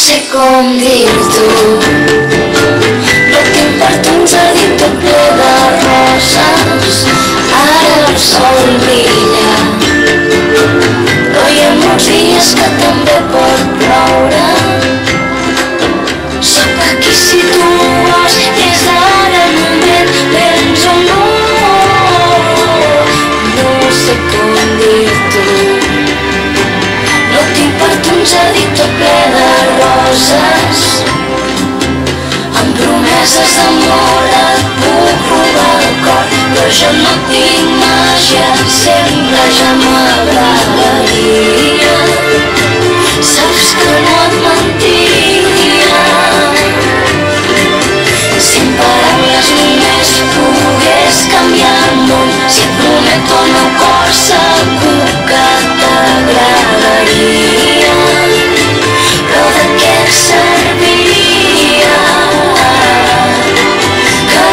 sé com dir-t'ho. No tinc per tu un jardí tot ple de roses, ara el sol brilla, però hi ha molts dies que també pot ploure. Sóc aquí si tu vols, és ara el moment, vens o no. No sé com dir-t'ho. No tinc per tu un jardí tot ple de roses, amb promeses d'amor et puc robar el cor, però jo no tinc màgia, sempre ja m'agradaria. Saps que no et mentiria, si amb paraules només pogués canviar el món, si et prometo el meu cor segur que t'agradaria. Però de què serviria que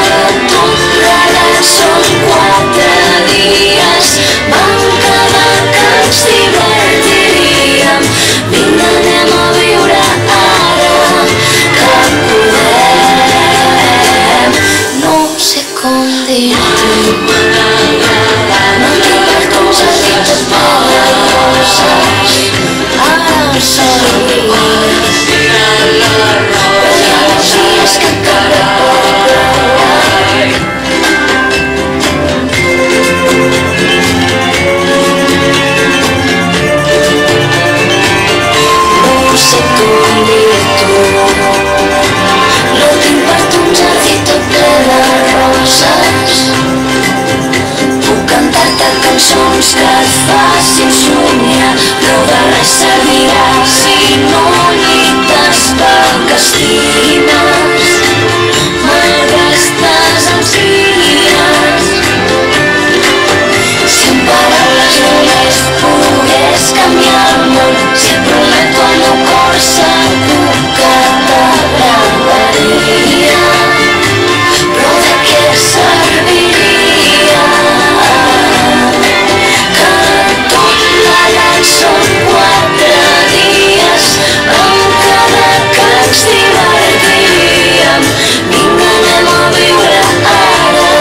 tot plegat són 4 dies, vam quedar que ens divertiríem. Vinga, anem a viure ara que podem. No sé com dir-t'ho. No tinc per tu un jardí tot ple de roses, ara el sol brilla, però hi ha molts dies que encara pot ploure. No sé com dir-t'ho. No tinc per tu un jardí tot ple de roses, puc cantar-te cançons que et facin somiar, però de res servirà si no lluites pel que estimes. Malgastes els dies, si amb paraules només pogués canviar el món, si et prometo el meu cor segur que t'agradaria. Però de què serviria que tot plegat són 4 dies, vam quedar que ens divertiríem. Vinga, anem a viure ara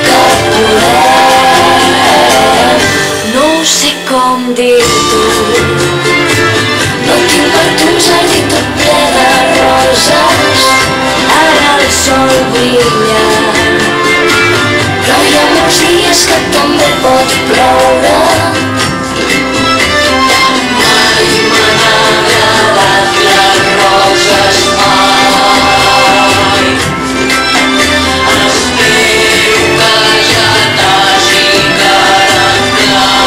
que podem. No sé com dir-t'ho. No tinc per tu un jardí tot ple de roses, ara el sol brilla, però hi ha molts dies que també pot ploure. Mai m'han agradat les roses, mai. Espero que ja t'hagi quedat clar.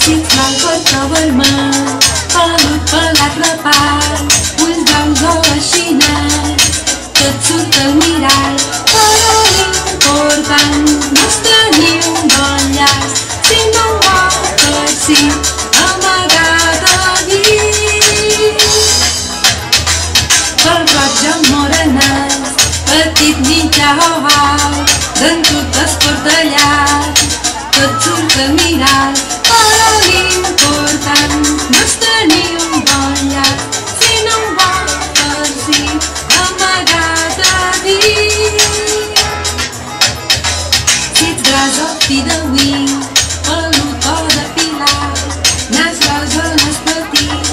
Si ets blanc porta vermell, pelut pelat rapat, ulls blaus o aixinats, tot surt al mirall, però l'important no és tenir un bon llaç, sinó un bon teixit amagat a dins. Pel roig amb morenat, petit, mitjà o alt, d'en tot es porta llarg, tot surt al mirall, però l'important no és tenir un bon llaç, sinó un bon teixit amagat a dins. Si ets gras o fi de wing, pelut o depilat, nas gros o nas petit,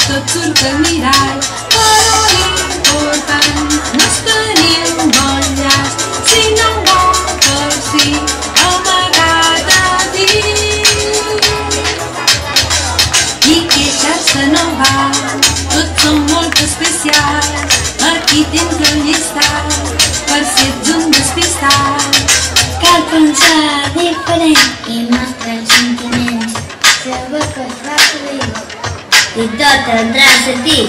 tot surt al mirall, però l'important no és tenir un bon llaç, sinó un bon teixit amagat a dins. I queixar-se no val, tots som molt especials, aquí tens el llistat, per si ets un despistat. Cal pensar diferent i mostrar els sentiments, saber que es fa feliç. i tot entrà a sentir.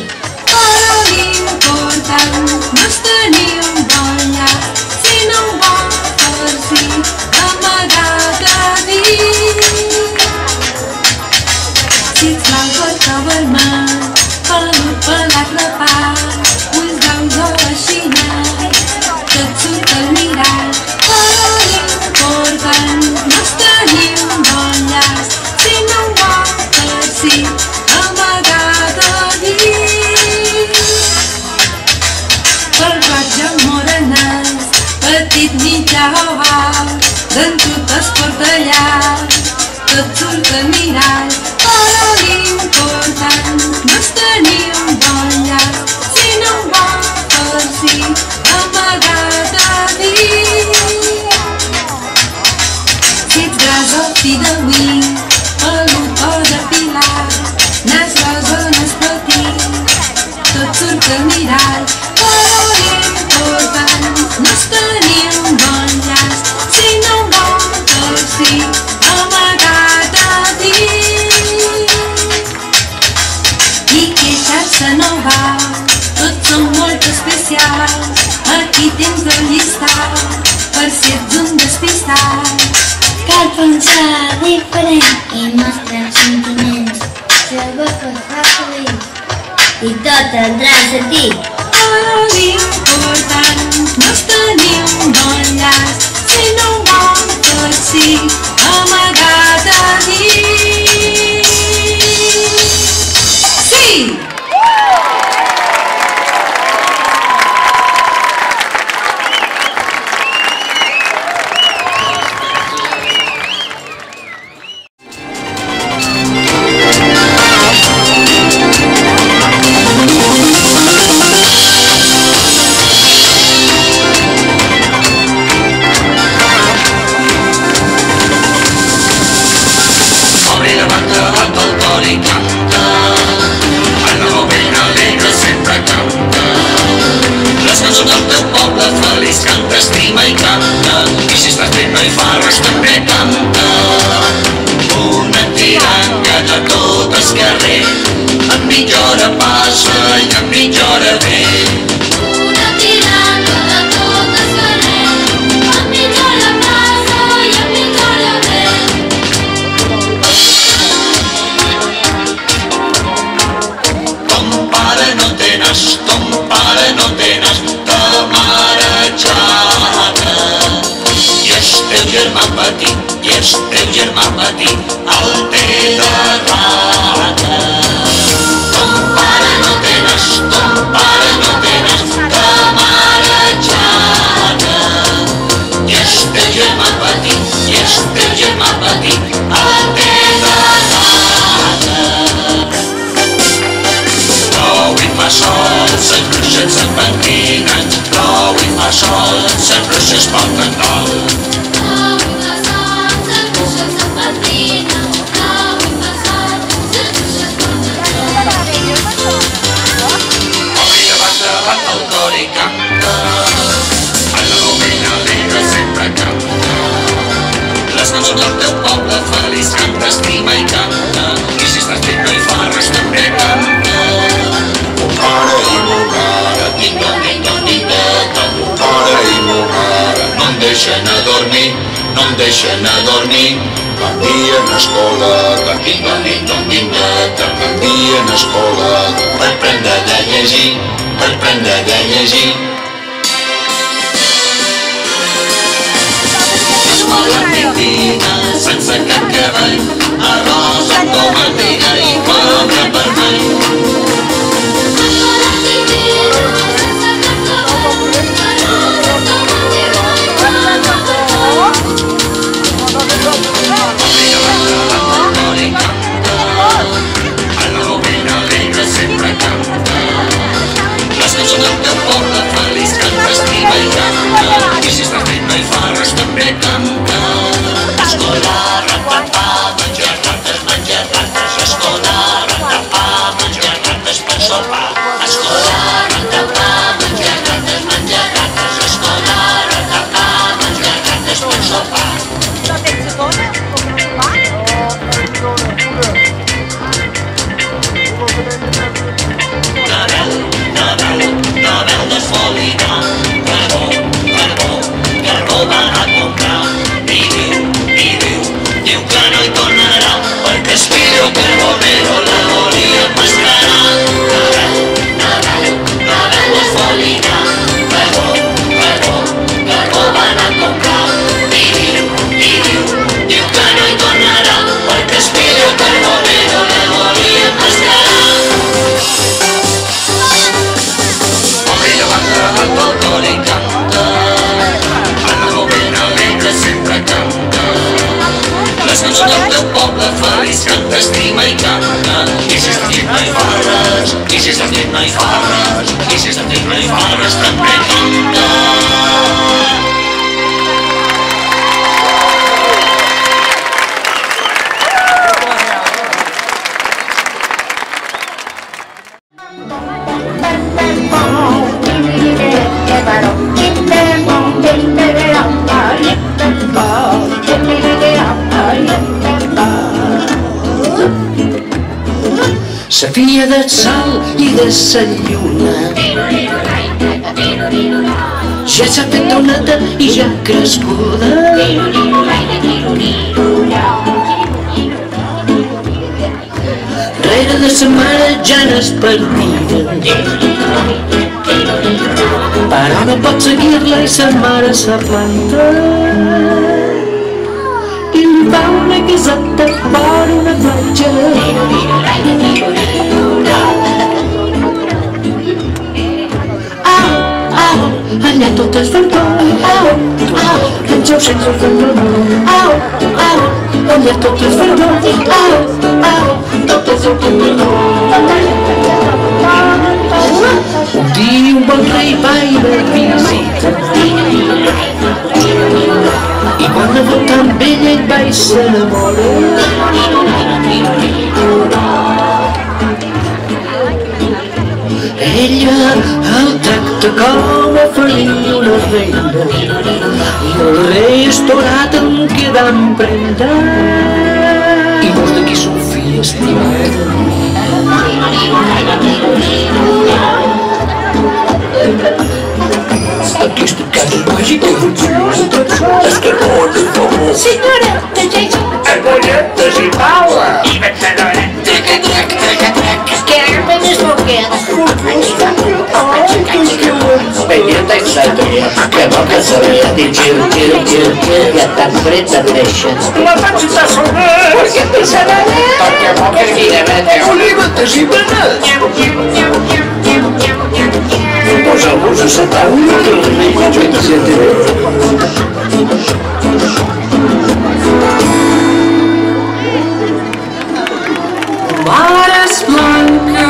Però l'important no és tenir un bon llaç, sinó un bon farcit amagat a dins. Si ets blanc, porta vermell, pelut, pelat, rapat, ulls blaus o aixinat, que et surt al mirall. Però l'important no és tenir un bon llaç, sinó un bon farcit amagat a dins. Pel platja morenàs, petit, mitjà o alt, d'en tu es porta llarg, que et surt al mirall. Però l'important no és tenir un bon llaç, sinó un bon farcit amagat a dins. Si ets gras o fi de vi, pelut o depilat, nas gros o nas petit, tot surt al mirall. Però l'important no és tenir un bon llaç, sinó un bon farcit amagat a dins. I queixar-se no val, tots som molt especials, aquí tens de llistar, per si ets un despistat. Cal pensar diferent i mostrar sentiments, saber que et fa feliç i tot entrà a sentir. Però l'important no és tenir un bon llaç, sinó un bon farcit amagat a dins. Sí! No em deixen a dormir, m'envien a escola, m'envien a escola, per aprendre de llegir, per aprendre de llegir. Escola pipina, sense cap cavall, arròs amb tomatina i pobre vermell. I si estàs fet no hi fa res, també canta. Escola, ratapà, menjar rates, escola, ratapà, menjar rates per sopar. Escola, ratapà, menjar rates, escola, ratapà, menjar rates per sopar. No tens dona? Com no va? Són el teu poble feliç que t'estima i canta. I si estan dit no hi farres, i si estan dit no hi farres, i si estan dit no hi farres, també canta. La filla del sol i de la lluna ja s'ha fet doneta i ja crescuda. Rere de sa mare ja n'és partida, però no pot seguir-la i sa mare sa planta i li fa una caseta per una platja. Allà tot és verdor, ens heu sense el verdor, allà tot és verdor, tot és el verdor. Un dia un bon rei va i de visita i quan ha voltat amb ella ell va i s'enamora. Ella el tracta com a faria una reina i el rei estorat en queda en prenda i molts d'aquí són filles estimada. Aquesta casa màgica és que no és favor. Senyora, llegeixo. Acolletes i paula i vencedora. Querem més boquetes. Belleta exagera, que no que sabia dir gir, ja tan freda deixen. La pancita sonar. Per què pensarà? Perquè boca i de vete. Olivetes i benet. Posa-vos a la taula que el rei ja t'hi Mares blanca,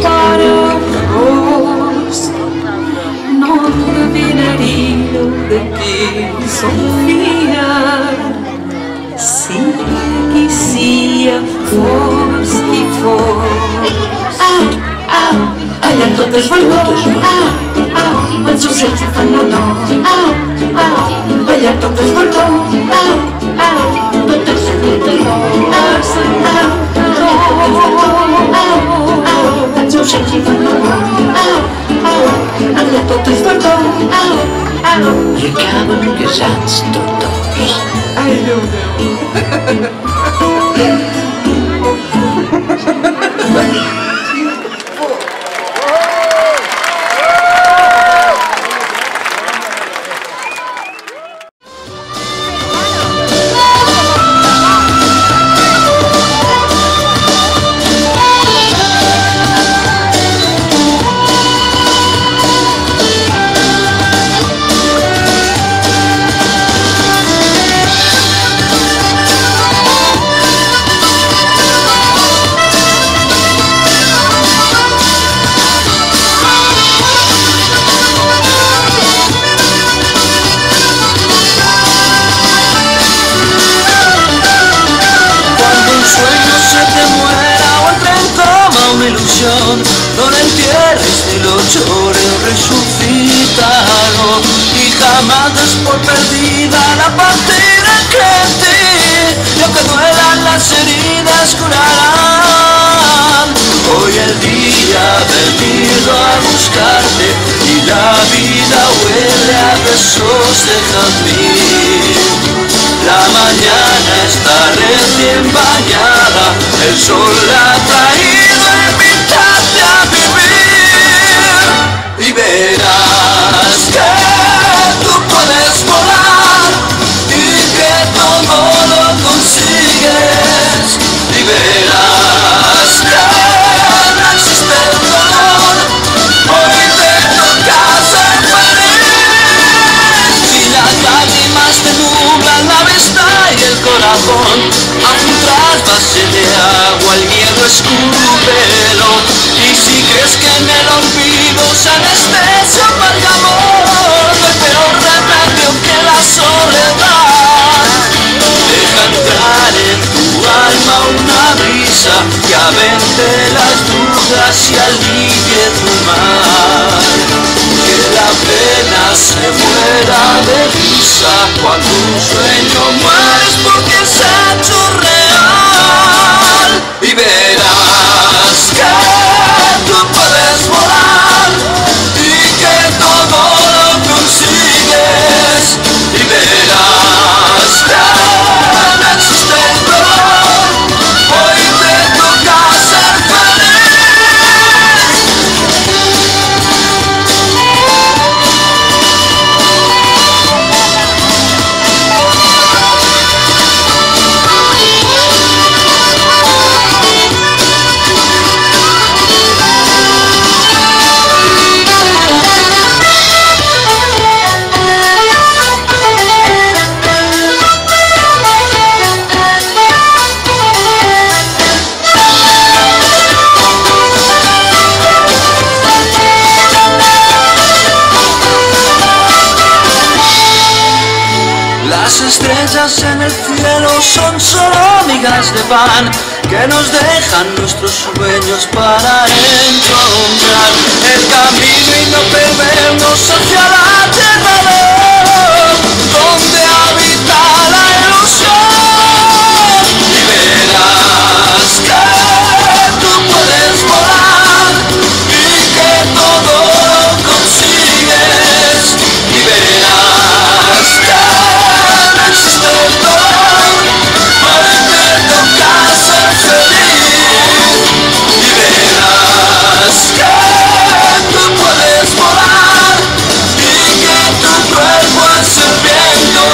pare ros, no endevinaríeu de qui Sofia. Sia qui sia, fos qui fos. Allà tot és verdor, els ocells fan l'honor. Allà tot és verdor, tot és els ocells fan l'honor. Allà tot és verdor, i acaben casats tots dos. ai Déu meu. No la entierres ni lo llores, resucítalo y jamás des por perdida la partida que en ti, y aunque duelan las heridas curarán. Hoy el día ha venido a buscarte y la vida huele a besos de jazmín. La mañana está recién bañada, el sol la ha traído a invitarte a vivir. Y verás que tú puedes volar y que todo lo consigues. Y verás que no existe el dolor, hoy te toca ser feliz. Si las lágrimas te nublan la vista y el corazón corazón a un trasvase de agua, el miedo escúpelo. Y si crees que en el olvido se anestesia amarga amor, no hay peor remedio que la soledad. Deja entrar en tu alma una brisa que avente las dudas y alivie tu mal. Que la pena se muera de risa cuando un sueño mueres porque se ha hecho real. Y verás que tú puedes volar y que todo lo consigues. Y verás que no existe el dolor, hoy te toca ser feliz. Las estrellas en el cielo son solo migas de pan que nos dejan nuestros sueños para encontrar el camino y no perdernos hacia la tierra de oro, donde habita la ilusión. Y verás que tú puedes volar y que todo lo consigues. Y verás que no existe el dolor, hoy te toca ser feliz. Y verás que tú puedes volar y que tu cuerpo es el viento,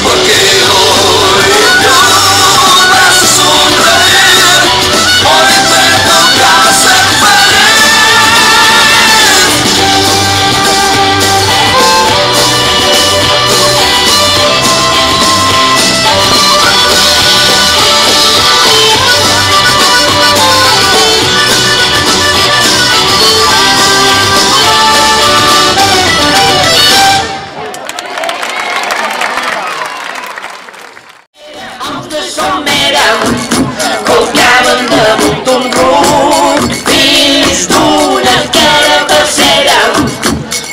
porque hoy tú vas a sonreír, hoy te toca ser feliz. Els de Somera colgaven damunt un ruc, fills d'una carabassera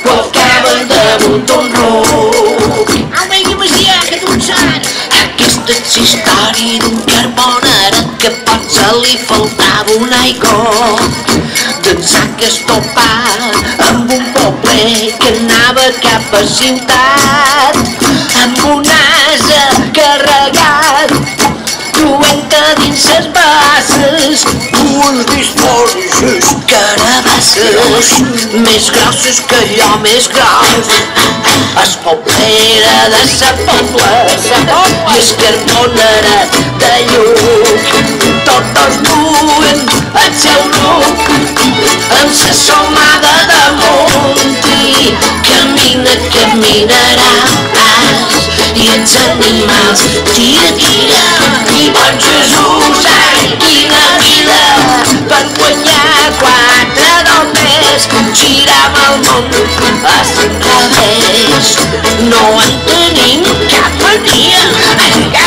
colgaven damunt un ruc. Au, vinga, Macià, que tu en saps. Aquesta és història d'un carbonara que potser li faltava un aigó, d'ençà que es topat amb un poble que anava cap a ciutat, amb un ase carregat duent-te dins ses basses dues distorses carabasses més grosses que allò més gros. Es poblera de sa pobla i es carbonara de Lluc, tots duen el seu ruc amb sa somada damunt i caminaràs i els animals tira i bon Jesús, ai, quina vida per guanyar 4 dones girava el món a l'enrevés. No en tenim cap mania.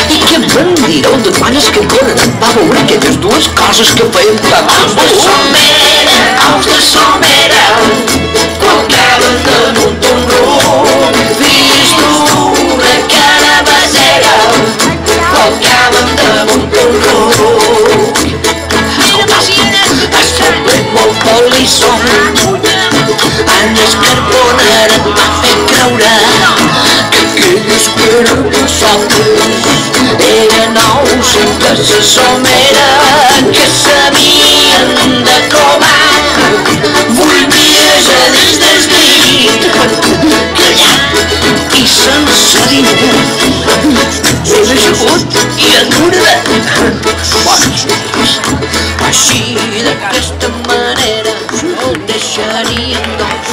I què em direu de pares que corren va veure aquelles dues coses que feien tant? Els de Somera colgaven damunt un ruc, fills d'una carabassera colgaven damunt un ruc. Es poble molt polissó en el carbonara et va fer creure que aquelles carabassotes eren ous de sa Somera que sabien de covar. Vull dies a dins del dit callat i sense dir És aixegut i aturada. Així d'aquesta manera el deixaríem dos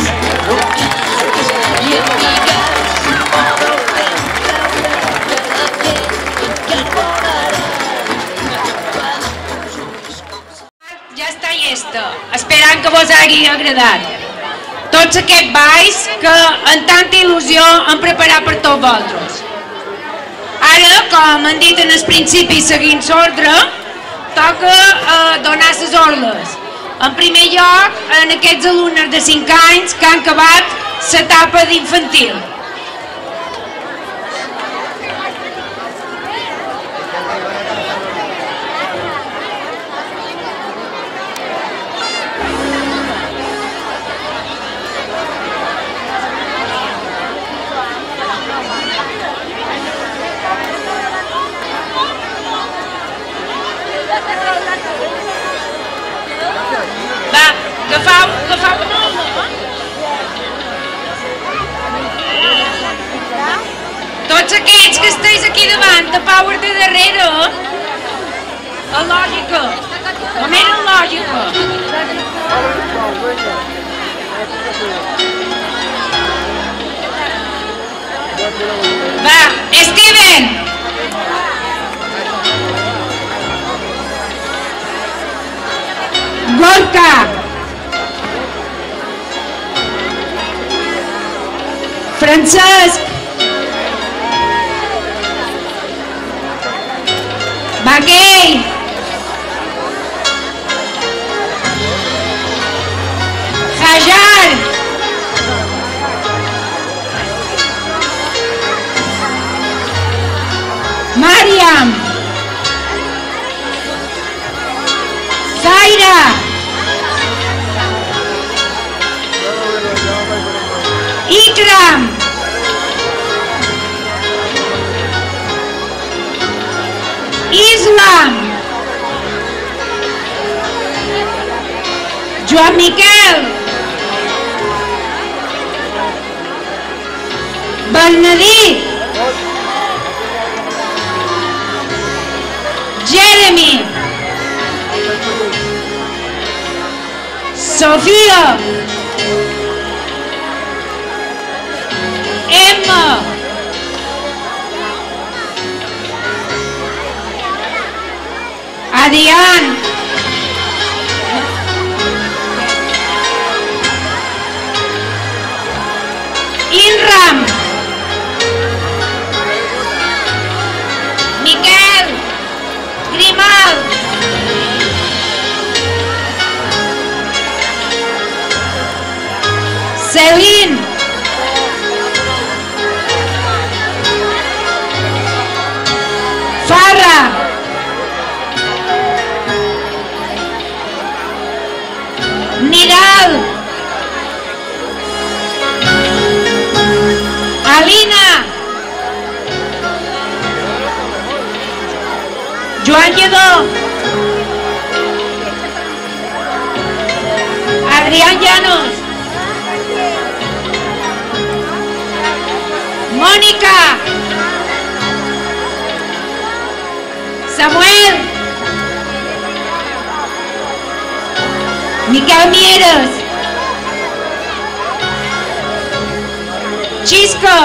rocats i amigats. hagi agradat. Tots aquests balls que amb tanta il·lusió han preparat per tots vosaltres. Ara, com han dit en el principi seguint l'ordre, toca donar les orles. En primer lloc, en aquests alumnes de 5 anys que han acabat l'etapa d'infantil. Agafau una orla. Tots aquests que esteu aquí davant, tapau de darrere. A lògica. Només a lògica. Va, Steven. Gorka. Francesc. Baguei. Hajar. Mariam. Zaira. Ikram. Islam. Joan Miquel. Bernadí. Jeremy. Sofia. Emma. Adrián. Inram. Miquel. Grimal. Celine. Farra. Niral. Alina. Joan Lledó. Adrián Llanos. Mónica. Samuel. Miquel Mieres. Chisco.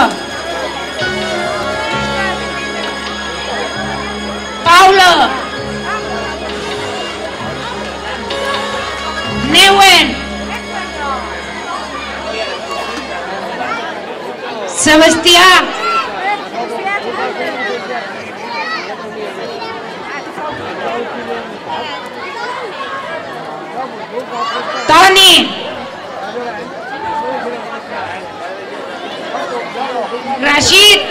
Paula. Neuen. Sebastià. Toni. Rashid.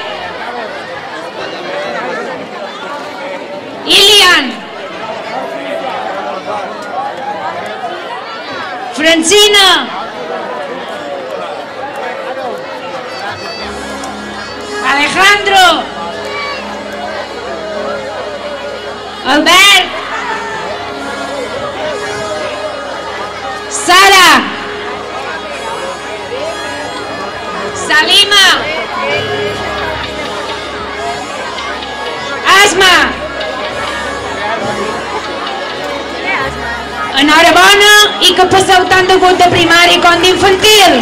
Ilian. Francina. Alejandro. Albert. Sara. Salima. Asma. Enhorabona i que passeu tant de gut de primària com d'infantil.